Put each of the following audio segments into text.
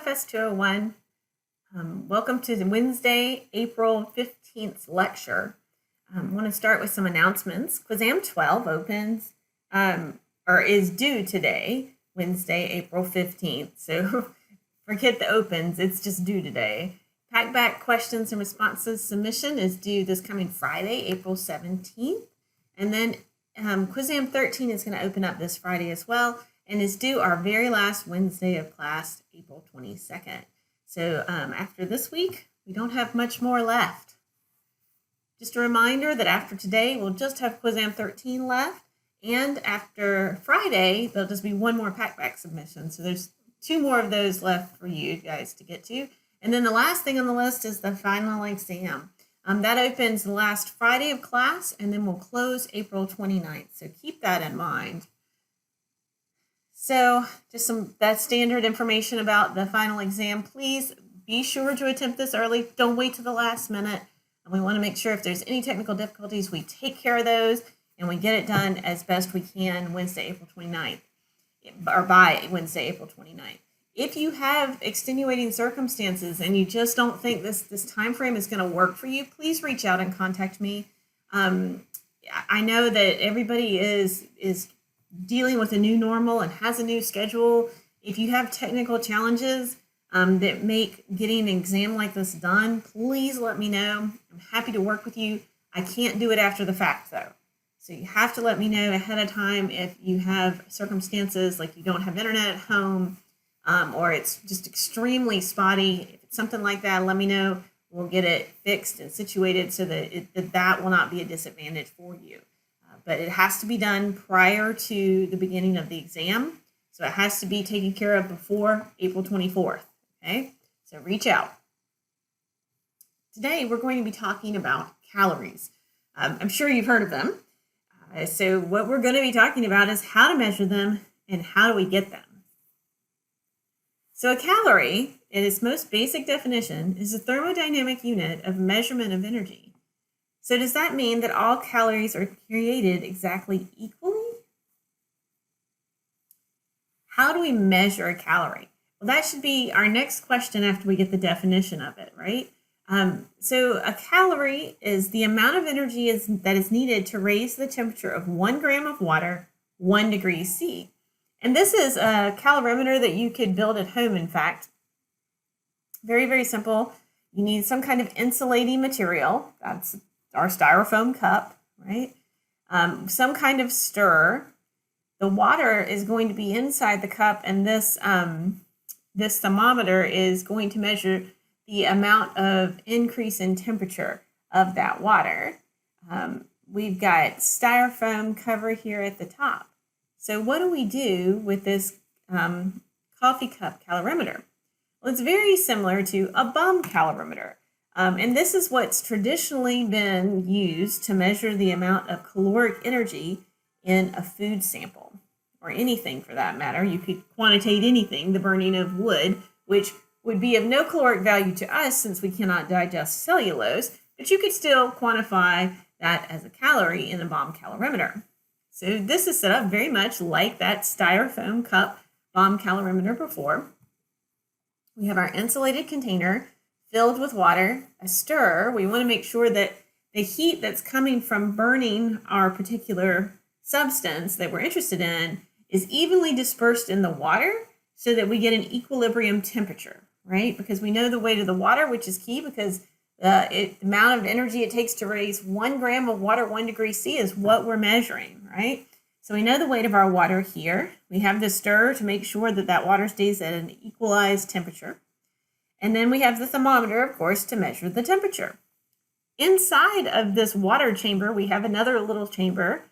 LFS 201. Welcome to the Wednesday, April 15th lecture. I want to start with some announcements. Quizam 12 opens or is due today, Wednesday, April 15th. So forget the opens, it's just due today. Packback questions and responses submission is due this coming Friday, April 17th. And then Quizam 13 is going to open up this Friday as well and is due our very last Wednesday of class, April 22nd. So after this week, we don't have much more left. Just a reminder that after today, we'll just have Quizam 13 left. And after Friday, there'll just be one more packback submission. So there's 2 more of those left for you guys to get to. And then the last thing on the list is the final exam. That opens the last Friday of class, and then we'll close April 29th. So keep that in mind. So just that standard information about the final exam. Please be sure to attempt this early. Don't wait to the last minute. And we want to make sure if there's any technical difficulties, we take care of those and we get it done as best we can Wednesday, April 29th, or by Wednesday, April 29th. If you have extenuating circumstances and you just don't think this time frame is going to work for you, please reach out and contact me. I know that everybody is dealing with a new normal and has a new schedule. If you have technical challenges that make getting an exam like this done, please let me know. I'm happy to work with you. I can't do it after the fact, though. So you have to let me know ahead of time if you have circumstances like you don't have internet at home, or it's just extremely spotty. If it's something like that, let me know. We'll get it fixed and situated so that that will not be a disadvantage for you. But it has to be done prior to the beginning of the exam. So it has to be taken care of before April 24th. Okay, so reach out. Today, we're going to be talking about calories. I'm sure you've heard of them. So what we're going to be talking about is how to measure them and how do we get them. So a calorie, in its most basic definition, is a thermodynamic unit of measurement of energy. So does that mean that all calories are created exactly equally? How do we measure a calorie? Well, that should be our next question after we get the definition of it, right? So a calorie is the amount of energy that is needed to raise the temperature of 1 gram of water 1 degree C. And this is a calorimeter that you could build at home, in fact. Very, very simple. You need some kind of insulating material. That's our styrofoam cup, right? Some kind of stir. The water is going to be inside the cup, and this thermometer is going to measure the amount of increase in temperature of that water. We've got styrofoam cover here at the top. So what do we do with this coffee cup calorimeter? Well, it's very similar to a bomb calorimeter. And this is what's traditionally been used to measure the amount of caloric energy in a food sample, or anything for that matter. You could quantitate anything, the burning of wood, which would be of no caloric value to us since we cannot digest cellulose, but you could still quantify that as a calorie in a bomb calorimeter. So this is set up very much like that styrofoam cup bomb calorimeter before. We have our insulated container filled with water, a stir. We want to make sure that the heat that's coming from burning our particular substance that we're interested in is evenly dispersed in the water so that we get an equilibrium temperature, right? Because we know the weight of the water, which is key because the amount of energy it takes to raise 1 gram of water 1 degree C is what we're measuring, right? So we know the weight of our water here. We have the stir to make sure that that water stays at an equalized temperature. And then we have the thermometer, of course, to measure the temperature. Inside of this water chamber, we have another little chamber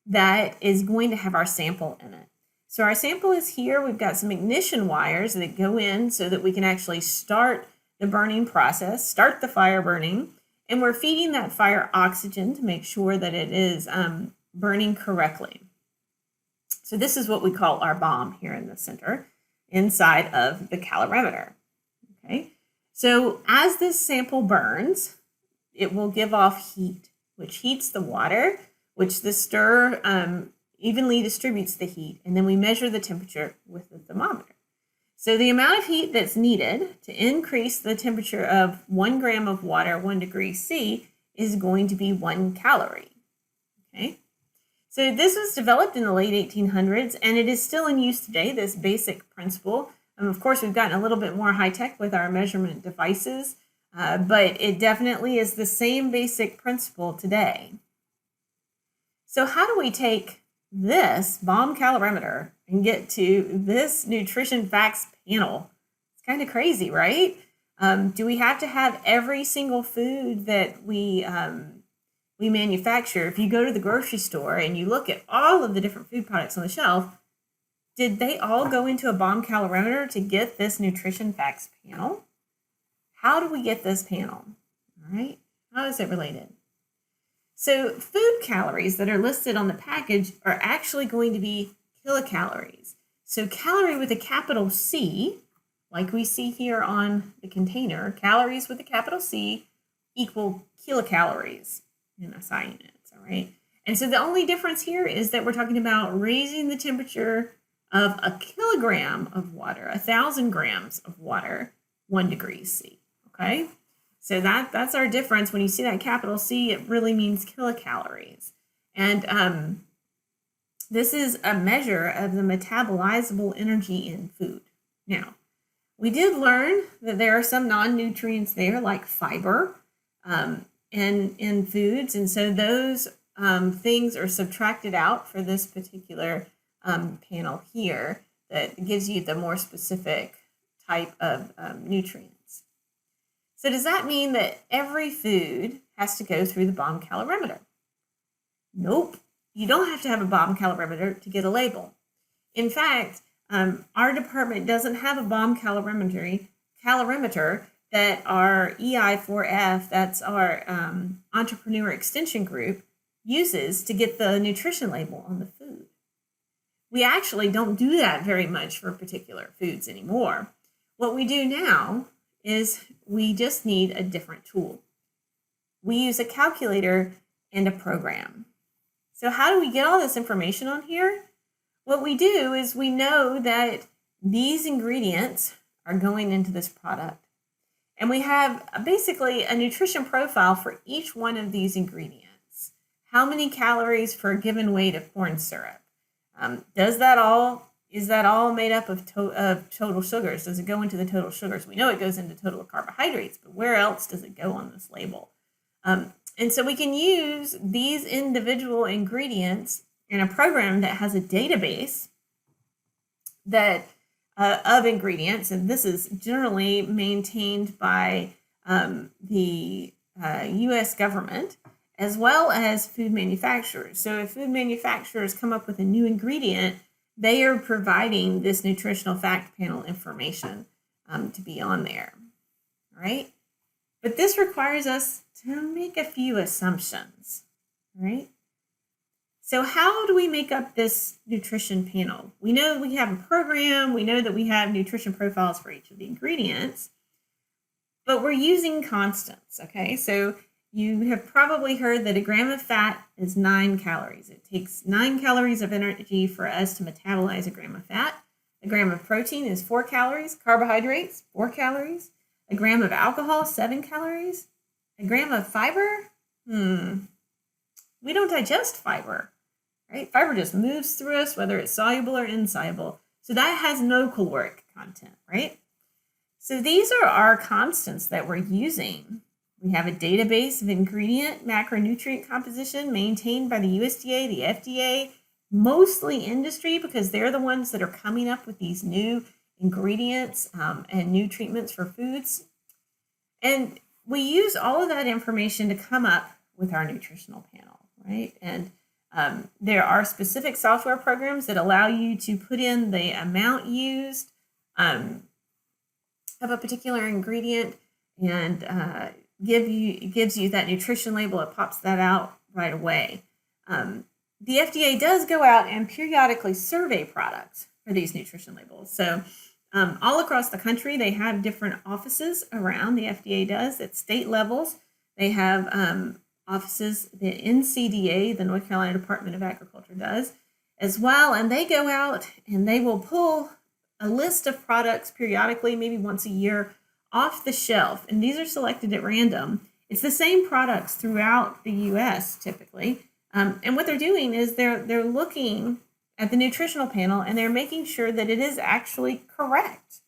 that is going to have our sample in it. So our sample is here. We've got some ignition wires that go in so that we can actually start the burning process, start the fire burning, and we're feeding that fire oxygen to make sure that it is burning correctly. So this is what we call our bomb here in the center, inside of the calorimeter. Okay, so as this sample burns, it will give off heat, which heats the water, which the stir evenly distributes the heat, and then we measure the temperature with the thermometer. So the amount of heat that's needed to increase the temperature of 1 gram of water 1 degree C is going to be 1 calorie. Okay. So this was developed in the late 1800s, and it is still in use today, this basic principle. Of course, we've gotten a little bit more high-tech with our measurement devices, but it definitely is the same basic principle today. So how do we take this bomb calorimeter and get to this nutrition facts panel? It's kind of crazy, right? Do we have to have every single food that we manufacture? If you go to the grocery store and you look at all of the different food products on the shelf, did they all go into a bomb calorimeter to get this nutrition facts panel? How do we get this panel? All right, how is it related? So food calories that are listed on the package are actually going to be kilocalories. So calorie with a capital C, like we see here on the container, calories with a capital C equal kilocalories in SI units, all right? And so the only difference here is that we're talking about raising the temperature of a kilogram of water, 1,000 grams of water, 1 degree C, okay? So that's our difference. When you see that capital C, it really means kilocalories. And this is a measure of the metabolizable energy in food. Now, we did learn that there are some non-nutrients there, like fiber, in foods. And so those things are subtracted out for this particular panel here that gives you the more specific type of nutrients. So does that mean that every food has to go through the bomb calorimeter? Nope. You don't have to have a bomb calorimeter to get a label. In fact, our department doesn't have a bomb calorimeter that our EI4F, that's our entrepreneur extension group, uses to get the nutrition label on the food. We actually don't do that very much for particular foods anymore. What we do now is we just need a different tool. We use a calculator and a program. So how do we get all this information on here? What we do is we know that these ingredients are going into this product. And we have basically a nutrition profile for each one of these ingredients. How many calories for a given weight of corn syrup? Is that all made up of total sugars? Does it go into the total sugars? We know it goes into total carbohydrates, but where else does it go on this label? And so we can use these individual ingredients in a program that has a database that of ingredients, and this is generally maintained by the U.S. government, as well as food manufacturers. So if food manufacturers come up with a new ingredient, they are providing this nutritional fact panel information to be on there, all right? But this requires us to make a few assumptions, all right? So how do we make up this nutrition panel? We know we have a program, we know that we have nutrition profiles for each of the ingredients, but we're using constants, okay? So you have probably heard that a gram of fat is 9 calories. It takes 9 calories of energy for us to metabolize a gram of fat. A gram of protein is 4 calories. Carbohydrates, 4 calories. A gram of alcohol, 7 calories. A gram of fiber, we don't digest fiber, right? Fiber just moves through us, whether it's soluble or insoluble. So that has no caloric content, right? So these are our constants that we're using. We have a database of ingredient macronutrient composition maintained by the USDA, the FDA, mostly industry, because they're the ones that are coming up with these new ingredients and new treatments for foods. And we use all of that information to come up with our nutritional panel, right? And there are specific software programs that allow you to put in the amount used of a particular ingredient and gives you that nutrition label. It pops that out right away. The FDA does go out and periodically survey products for these nutrition labels. So all across the country, they have different offices around. The FDA does at state levels. They have offices, the NCDA, the North Carolina Department of Agriculture, does as well. And they go out and they will pull a list of products periodically, maybe once a year, off the shelf, and these are selected at random. It's the same products throughout the U.S. typically, and what they're doing is they're looking at the nutritional panel and they're making sure that it is actually correct.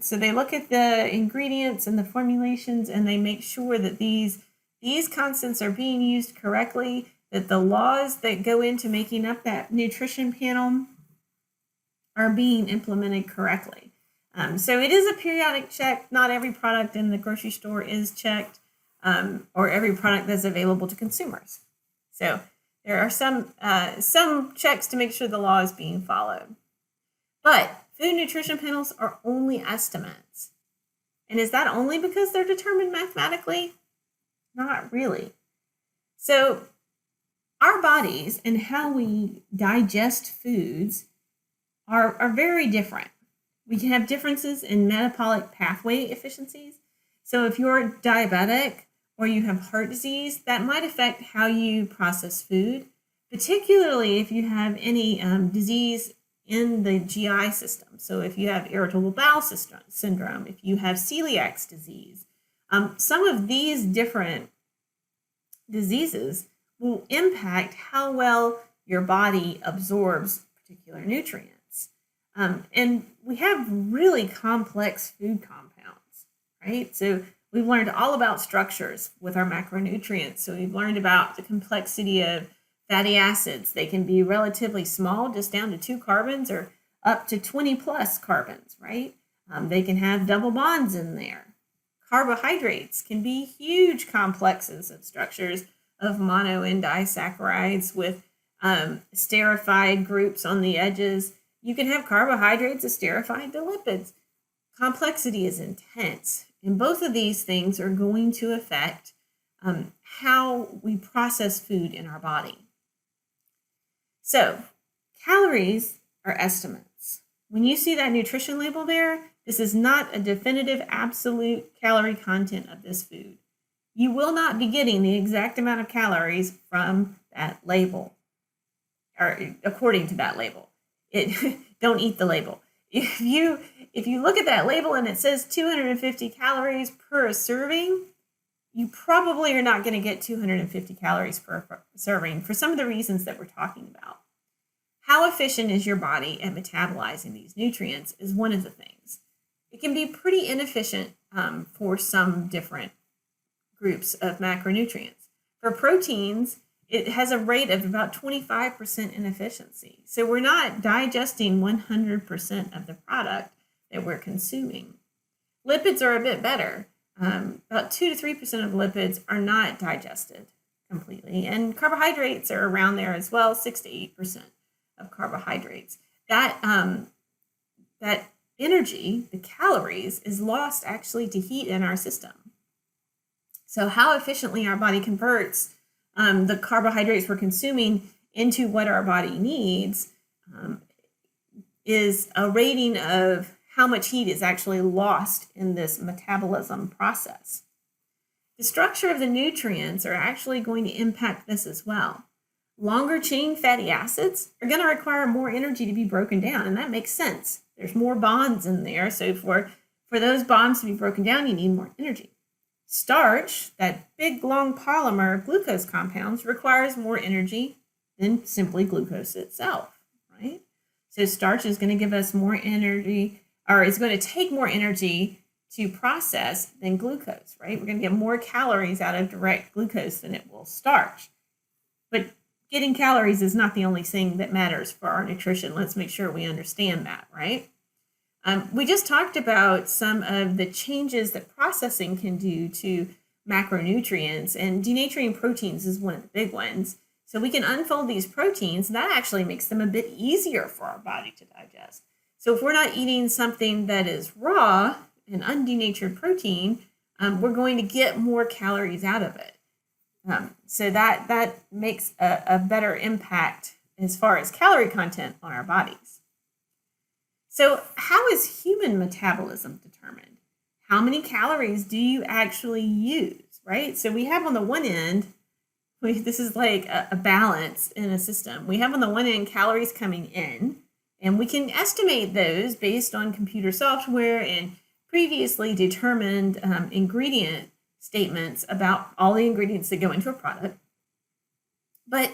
So they look at the ingredients and the formulations and they make sure that these constants are being used correctly, that the laws that go into making up that nutrition panel are being implemented correctly. So it is a periodic check. Not every product in the grocery store is checked, or every product that's available to consumers. So there are some checks to make sure the law is being followed. But food nutrition panels are only estimates. And is that only because they're determined mathematically? Not really. So our bodies and how we digest foods are very different. We can have differences in metabolic pathway efficiencies. So if you're diabetic or you have heart disease, that might affect how you process food, particularly if you have any disease in the GI system. So if you have irritable bowel syndrome, if you have celiac disease, some of these different diseases will impact how well your body absorbs particular nutrients. And we have really complex food compounds, right? So we've learned all about structures with our macronutrients. So we've learned about the complexity of fatty acids. They can be relatively small, just down to 2 carbons, or up to 20 plus carbons, right? They can have double bonds in there. Carbohydrates can be huge complexes of structures of mono and disaccharides with esterified groups on the edges. You can have carbohydrates esterified to lipids. Complexity is intense, and both of these things are going to affect how we process food in our body. So, calories are estimates. When you see that nutrition label there, this is not a definitive absolute calorie content of this food. You will not be getting the exact amount of calories from that label, or according to that label. Don't eat the label. If you look at that label and it says 250 calories per serving, you probably are not going to get 250 calories per serving for some of the reasons that we're talking about. How efficient is your body at metabolizing these nutrients is one of the things. It can be pretty inefficient for some different groups of macronutrients. For proteins, it has a rate of about 25% inefficiency. So we're not digesting 100% of the product that we're consuming. Lipids are a bit better. About 2 to 3% of lipids are not digested completely. And carbohydrates are around there as well, 6 to 8% of carbohydrates. That energy, the calories, is lost actually to heat in our system. So how efficiently our body converts the carbohydrates we're consuming into what our body needs is a rating of how much heat is actually lost in this metabolism process. The structure of the nutrients are actually going to impact this as well. Longer chain fatty acids are going to require more energy to be broken down, and that makes sense. There's more bonds in there, so for those bonds to be broken down, you need more energy. Starch, that big long polymer of glucose compounds, requires more energy than simply glucose itself, right? So starch is going to give us more energy, or it's going to take more energy to process than glucose, right? We're going to get more calories out of direct glucose than it will starch. But getting calories is not the only thing that matters for our nutrition. Let's make sure we understand that, right? We just talked about some of the changes that processing can do to macronutrients, and denaturing proteins is one of the big ones. So we can unfold these proteins, and that actually makes them a bit easier for our body to digest. So if we're not eating something that is raw, an undenatured protein, we're going to get more calories out of it. So that makes a better impact as far as calorie content on our bodies. So how is human metabolism determined? How many calories do you actually use, right? So we have on the one end, this is like a balance in a system. We have on the one end calories coming in, And we can estimate those based on computer software and previously determined ingredient statements about all the ingredients that go into a product. But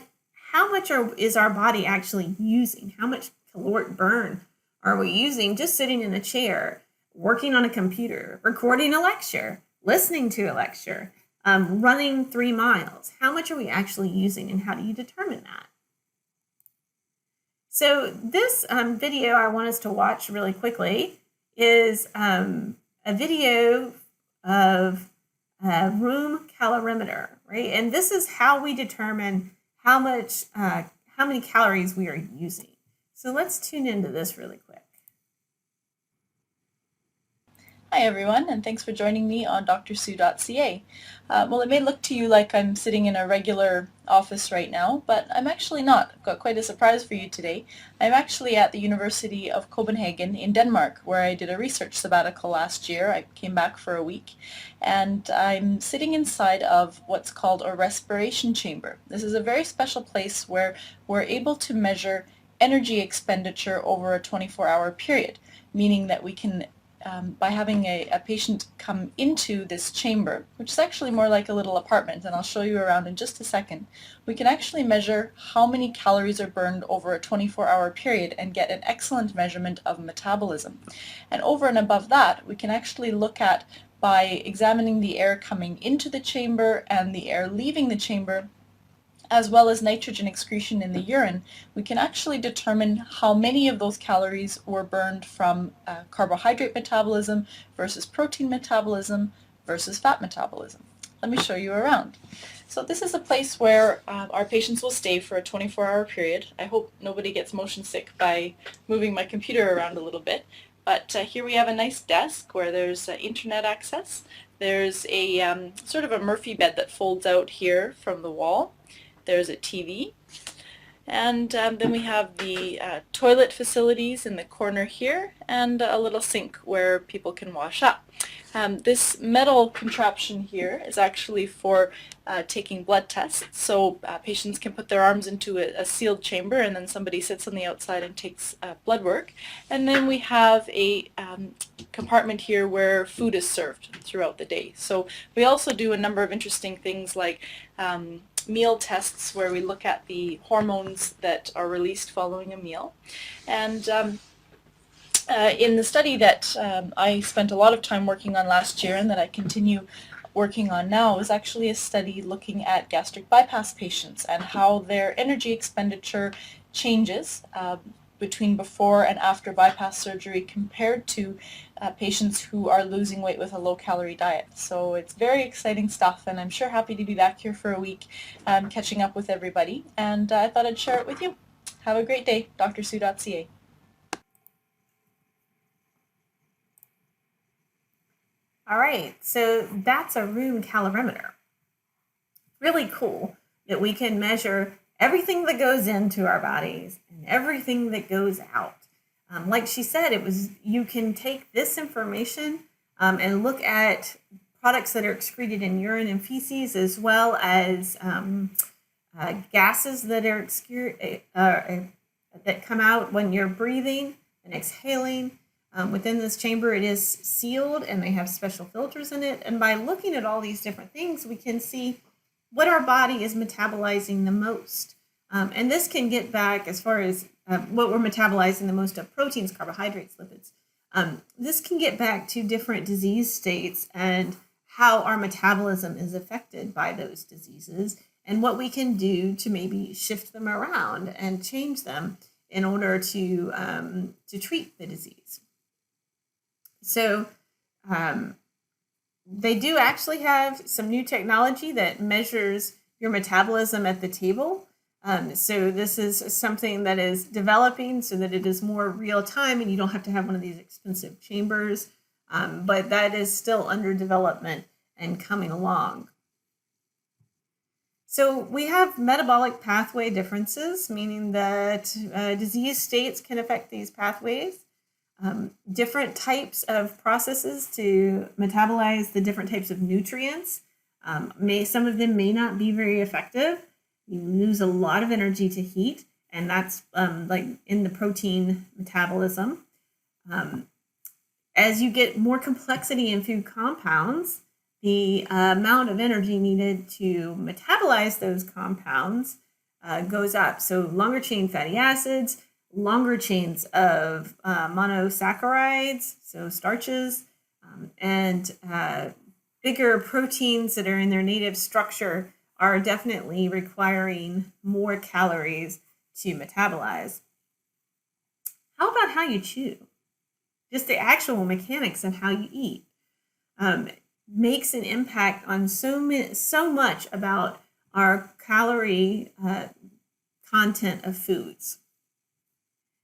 how much is our body actually using? How much caloric burn are we using just sitting in a chair, working on a computer, recording a lecture, listening to a lecture, running 3 miles? How much are we actually using, and how do you determine that? So this video I want us to watch really quickly is a video of a room calorimeter, right? And this is how we determine how many calories we are using. So let's tune into this really quick. Hi everyone, and thanks for joining me on drsue.ca. Well, it may look to you like I'm sitting in a regular office right now, but I'm actually not. I've got quite a surprise for you today. I'm actually at the University of Copenhagen in Denmark, where I did a research sabbatical last year. I came back for a week, and I'm sitting inside of what's called a respiration chamber. This is a very special place where we're able to measure energy expenditure over a 24-hour period, meaning that we can by having a patient come into this chamber, which is actually more like a little apartment, and I'll show you around in just a second, we can actually measure how many calories are burned over a 24-hour period and get an excellent measurement of metabolism. And over and above that, we can actually look at, by examining the air coming into the chamber and the air leaving the chamber, as well as nitrogen excretion in the urine, we can actually determine how many of those calories were burned from carbohydrate metabolism versus protein metabolism versus fat metabolism. Let me show you around. So this is a place where our patients will stay for a 24-hour period. I hope nobody gets motion sick by moving my computer around a little bit. But here we have a nice desk where there's internet access. There's a sort of a Murphy bed that folds out here from the wall. There's a TV, and then we have the toilet facilities in the corner here, and a little sink where people can wash up. This metal contraption here is actually for taking blood tests, so patients can put their arms into a sealed chamber, and then somebody sits on the outside and takes blood work. And then we have a compartment here where food is served throughout the day. So we also do a number of interesting things like meal tests, where we look at the hormones that are released following a meal. And in the study that I spent a lot of time working on last year and that I continue working on now is actually a study looking at gastric bypass patients and how their energy expenditure changes between before and after bypass surgery compared to patients who are losing weight with a low-calorie diet. So it's very exciting stuff, and I'm sure happy to be back here for a week catching up with everybody, and I thought I'd share it with you. Have a great day. drsue.ca. All right, so that's a room calorimeter. Really cool that we can measure everything that goes into our bodies and everything that goes out. Like she said, you can take this information and look at products that are excreted in urine and feces, as well as gases that are that come out when you're breathing and exhaling. Within this chamber, it is sealed, and they have special filters in it. And by looking at all these different things, we can see what our body is metabolizing the most. And this can get back as far as what we're metabolizing the most of: proteins, carbohydrates, lipids. This can get back to different disease states and how our metabolism is affected by those diseases, and what we can do to maybe shift them around and change them in order to treat the disease. So they do actually have some new technology that measures your metabolism at the table. So this is something that is developing so that it is more real time, and you don't have to have one of these expensive chambers, but that is still under development and coming along. So we have metabolic pathway differences, meaning that disease states can affect these pathways. Different types of processes to metabolize the different types of nutrients. Some of them may not be very effective. You lose a lot of energy to heat, and that's like in the protein metabolism. As you get more complexity in food compounds, the amount of energy needed to metabolize those compounds goes up. So longer chain fatty acids, longer chains of monosaccharides, so starches, and bigger proteins that are in their native structure are definitely requiring more calories to metabolize. How about how you chew? Just the actual mechanics of how you eat makes an impact on so much about our calorie content of foods.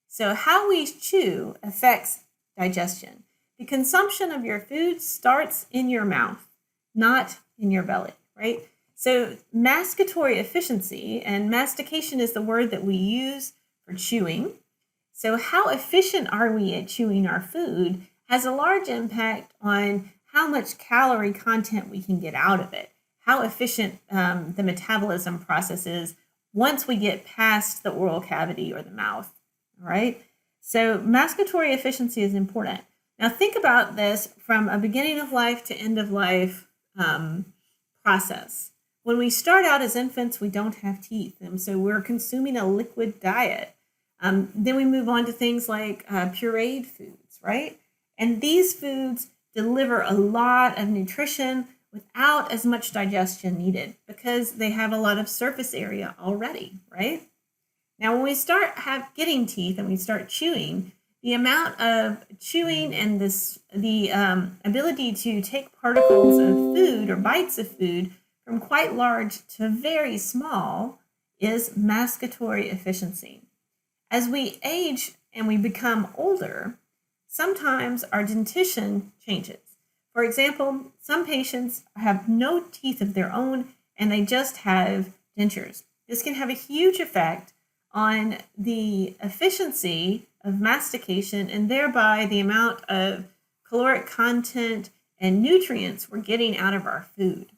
So how we chew affects digestion. The consumption of your food starts in your mouth, not in your belly, right? So masticatory efficiency, and mastication is the word that we use for chewing. So how efficient are we at chewing our food has a large impact on how much calorie content we can get out of it, how efficient the metabolism process is once we get past the oral cavity or the mouth, all right? So masticatory efficiency is important. Now think about this from a beginning of life to end of life process. When we start out as infants, we don't have teeth, and so we're consuming a liquid diet. Then we move on to things like pureed foods, right? And these foods deliver a lot of nutrition without as much digestion needed because they have a lot of surface area already, right? Now, when we start getting teeth and we start chewing, the amount of chewing and the ability to take particles of food or bites of food from quite large to very small is masticatory efficiency. As we age and we become older, sometimes our dentition changes. For example, some patients have no teeth of their own and they just have dentures. This can have a huge effect on the efficiency of mastication and thereby the amount of caloric content and nutrients we're getting out of our food.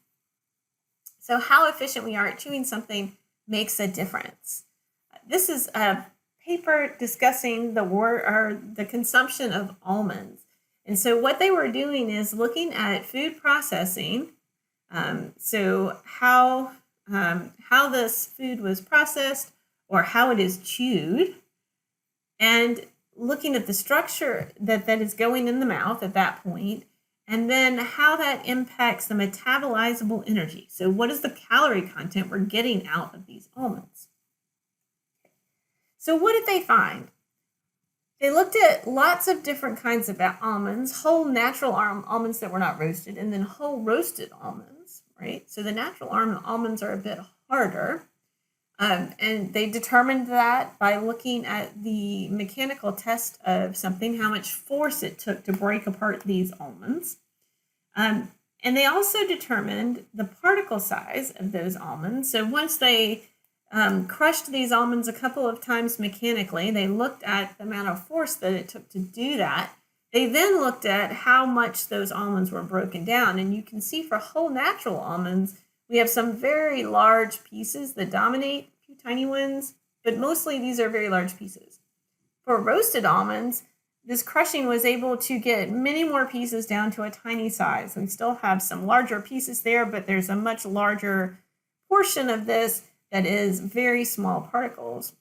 So how efficient we are at chewing something makes a difference. This is a paper discussing the consumption of almonds. And so what they were doing is looking at food processing, so how this food was processed or how it is chewed, and looking at the structure that is going in the mouth at that point, and then how that impacts the metabolizable energy. So what is the calorie content we're getting out of these almonds? So what did they find? They looked at lots of different kinds of almonds, whole natural almonds that were not roasted, and then whole roasted almonds, right? So the natural almonds are a bit harder. And they determined that by looking at the mechanical test of something, how much force it took to break apart these almonds. And they also determined the particle size of those almonds. So once they crushed these almonds a couple of times mechanically, they looked at the amount of force that it took to do that. They then looked at how much those almonds were broken down. And you can see for whole natural almonds, we have some very large pieces that dominate, a few tiny ones, but mostly these are very large pieces. For roasted almonds, this crushing was able to get many more pieces down to a tiny size. We still have some larger pieces there, but there's a much larger portion of this that is very small particles.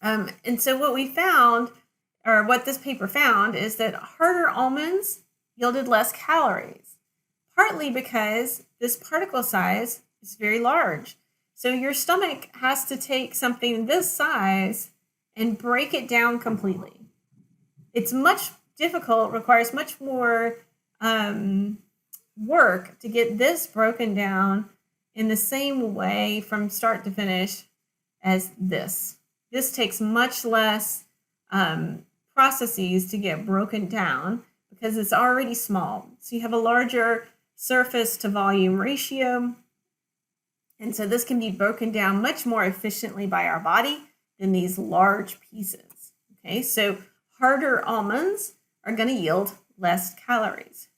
And so what we found, or what this paper found, is that harder almonds yielded less calories, partly because this particle size is very large. So your stomach has to take something this size and break it down completely. It's much difficult, requires much more work to get this broken down in the same way from start to finish as this. This takes much less processes to get broken down because it's already small. So you have a larger surface to volume ratio. And so this can be broken down much more efficiently by our body than these large pieces. Okay, so harder almonds are going to yield less calories.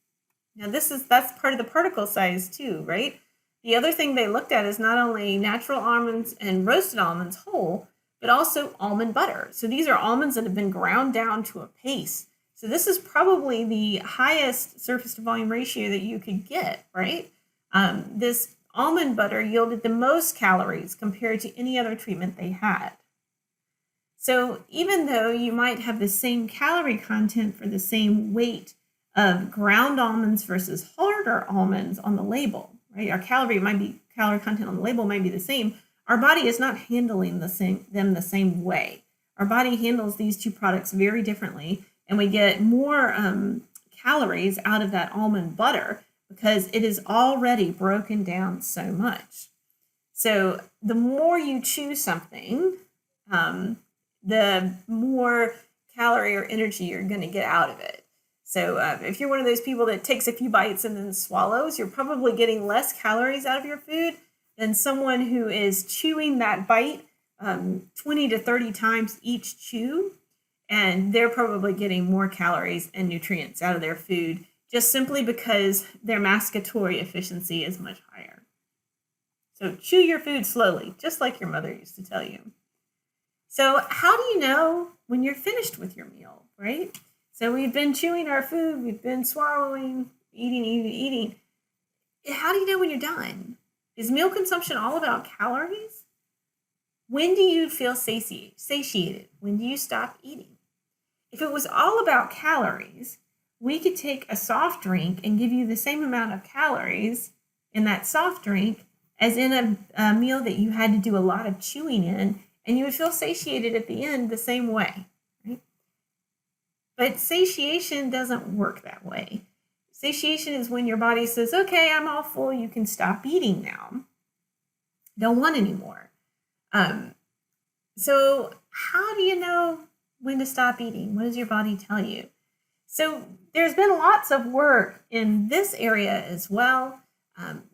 Now that's part of the particle size too, right? The other thing they looked at is not only natural almonds and roasted almonds whole, but also almond butter. So these are almonds that have been ground down to a paste. So this is probably the highest surface to volume ratio that you could get, right? This almond butter yielded the most calories compared to any other treatment they had. So even though you might have the same calorie content for the same weight of ground almonds versus harder almonds on the label, right? Our calorie content on the label might be the same. Our body is not handling them the same way. Our body handles these two products very differently, and we get more calories out of that almond butter because it is already broken down so much. So the more you chew something, the more calorie or energy you're going to get out of it. So if you're one of those people that takes a few bites and then swallows, you're probably getting less calories out of your food than someone who is chewing that bite 20 to 30 times each chew, and they're probably getting more calories and nutrients out of their food just simply because their masticatory efficiency is much higher. So chew your food slowly, just like your mother used to tell you. So how do you know when you're finished with your meal, right? So we've been chewing our food, we've been swallowing, eating. How do you know when you're done? Is meal consumption all about calories? When do you feel satiated? When do you stop eating? If it was all about calories, we could take a soft drink and give you the same amount of calories in that soft drink as in a meal that you had to do a lot of chewing in, and you would feel satiated at the end the same way, right? But satiation doesn't work that way. Satiation is when your body says, okay, I'm all full, you can stop eating now. Don't want any more. So how do you know when to stop eating? What does your body tell you? So there's been lots of work in this area as well.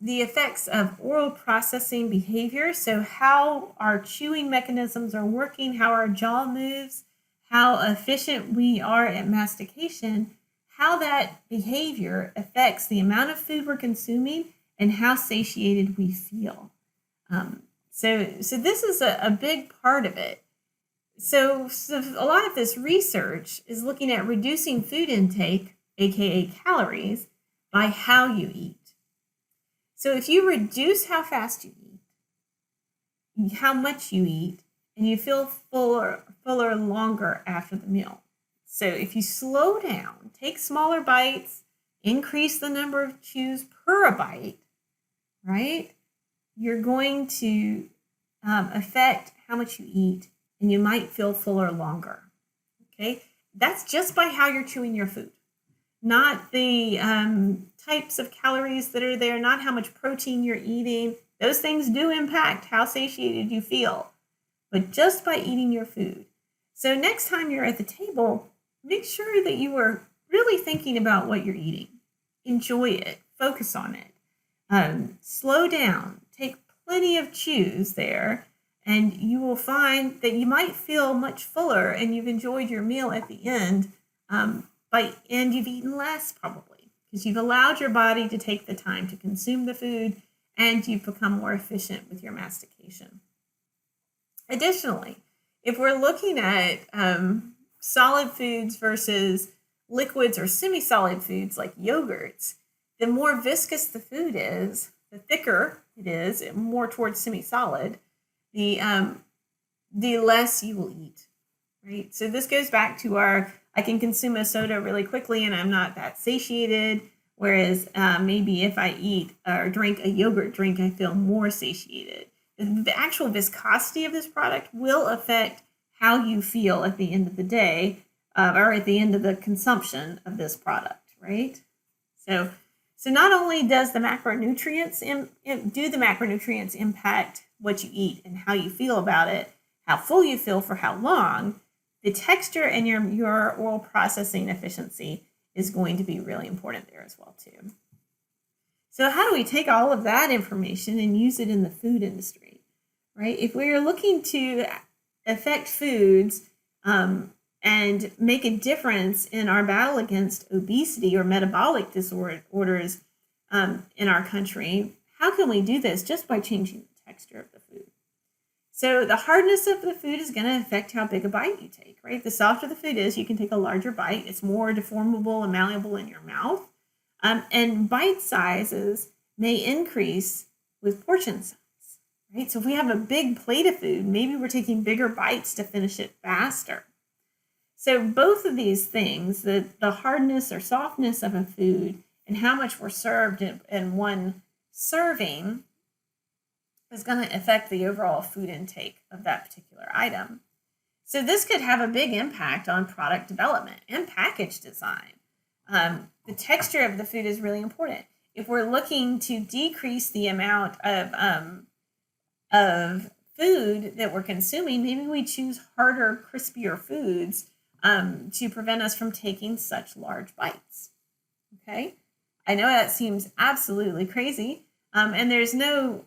The effects of oral processing behavior, so how our chewing mechanisms are working, how our jaw moves, how efficient we are at mastication, how that behavior affects the amount of food we're consuming and how satiated we feel. So this is a big part of it. So a lot of this research is looking at reducing food intake, aka calories, by how you eat. So if you reduce how fast you eat, how much you eat, and you feel fuller longer after the meal. So if you slow down, take smaller bites, increase the number of chews per bite, right? You're going to affect how much you eat, and you might feel fuller longer, okay? That's just by how you're chewing your food, not the types of calories that are there, not how much protein you're eating. Those things do impact how satiated you feel, but just by eating your food. So next time you're at the table, make sure that you are really thinking about what you're eating. Enjoy it, focus on it. Slow down, take plenty of chews there, and you will find that you might feel much fuller and you've enjoyed your meal at the end, and you've eaten less probably because you've allowed your body to take the time to consume the food and you've become more efficient with your mastication. Additionally, if we're looking at solid foods versus liquids or semi-solid foods like yogurts, the more viscous the food is, the thicker it is, more towards semi-solid, the less you will eat, right? So this goes back to I can consume a soda really quickly and I'm not that satiated, whereas maybe if I eat or drink a yogurt drink, I feel more satiated. The actual viscosity of this product will affect how you feel at the end of the day or at the end of the consumption of this product, right? So not only does the macronutrients do the macronutrients impact what you eat and how you feel about it, how full you feel for how long, the texture and your oral processing efficiency is going to be really important there as well too. So how do we take all of that information and use it in the food industry, right? If we're looking to affect foods and make a difference in our battle against obesity or metabolic disorders in our country, how can we do this? Just by changing the texture of the food. So the hardness of the food is going to affect how big a bite you take, right? The softer the food is, you can take a larger bite. It's more deformable and malleable in your mouth. And bite sizes may increase with portion size, right? So if we have a big plate of food, maybe we're taking bigger bites to finish it faster. So both of these things, the hardness or softness of a food and how much we're served in one serving, is going to affect the overall food intake of that particular item. So this could have a big impact on product development and package design. The texture of the food is really important. If we're looking to decrease the amount of food that we're consuming, maybe we choose harder, crispier foods to prevent us from taking such large bites. Okay, I know that seems absolutely crazy, and there's no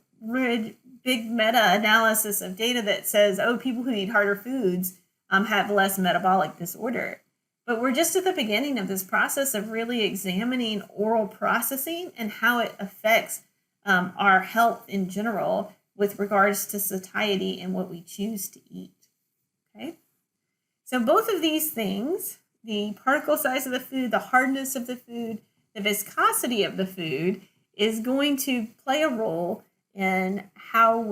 big meta-analysis of data that says, oh, people who eat harder foods have less metabolic disorder. But we're just at the beginning of this process of really examining oral processing and how it affects our health in general with regards to satiety and what we choose to eat. Okay, so both of these things, the particle size of the food, the hardness of the food, the viscosity of the food, is going to play a role in how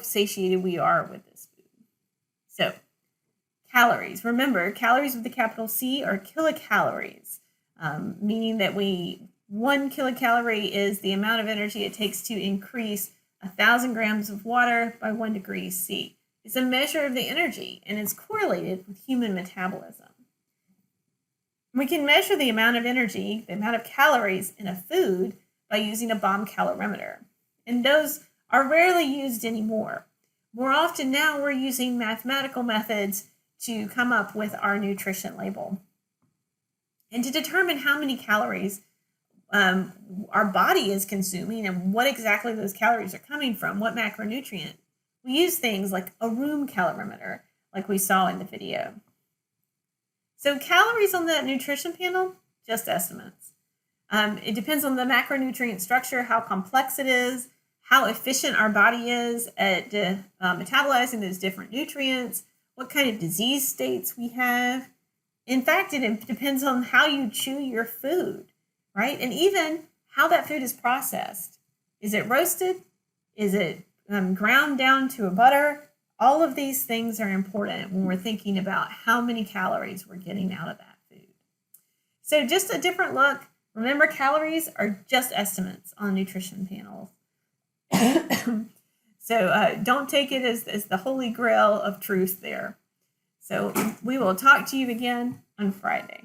satiated we are with this food. So, calories. Remember, calories with the capital C are kilocalories, meaning that 1 kilocalorie is the amount of energy it takes to increase 1,000 grams of water by 1 degree C. It's a measure of the energy, and it's correlated with human metabolism. We can measure the amount of energy, the amount of calories in a food, by using a bomb calorimeter. And those are rarely used anymore. More often now, we're using mathematical methods to come up with our nutrition label. And to determine how many calories our body is consuming and what exactly those calories are coming from, what macronutrient, we use things like a room calorimeter, like we saw in the video. So calories on that nutrition panel, just estimates. It depends on the macronutrient structure, how complex it is, how efficient our body is at metabolizing those different nutrients, what kind of disease states we have. In fact, it depends on how you chew your food, right? And even how that food is processed. Is it roasted? Is it ground down to a butter? All of these things are important when we're thinking about how many calories we're getting out of that food. So just a different look. Remember, calories are just estimates on nutrition panels. So don't take it as the holy grail of truth there. So we will talk to you again on Friday.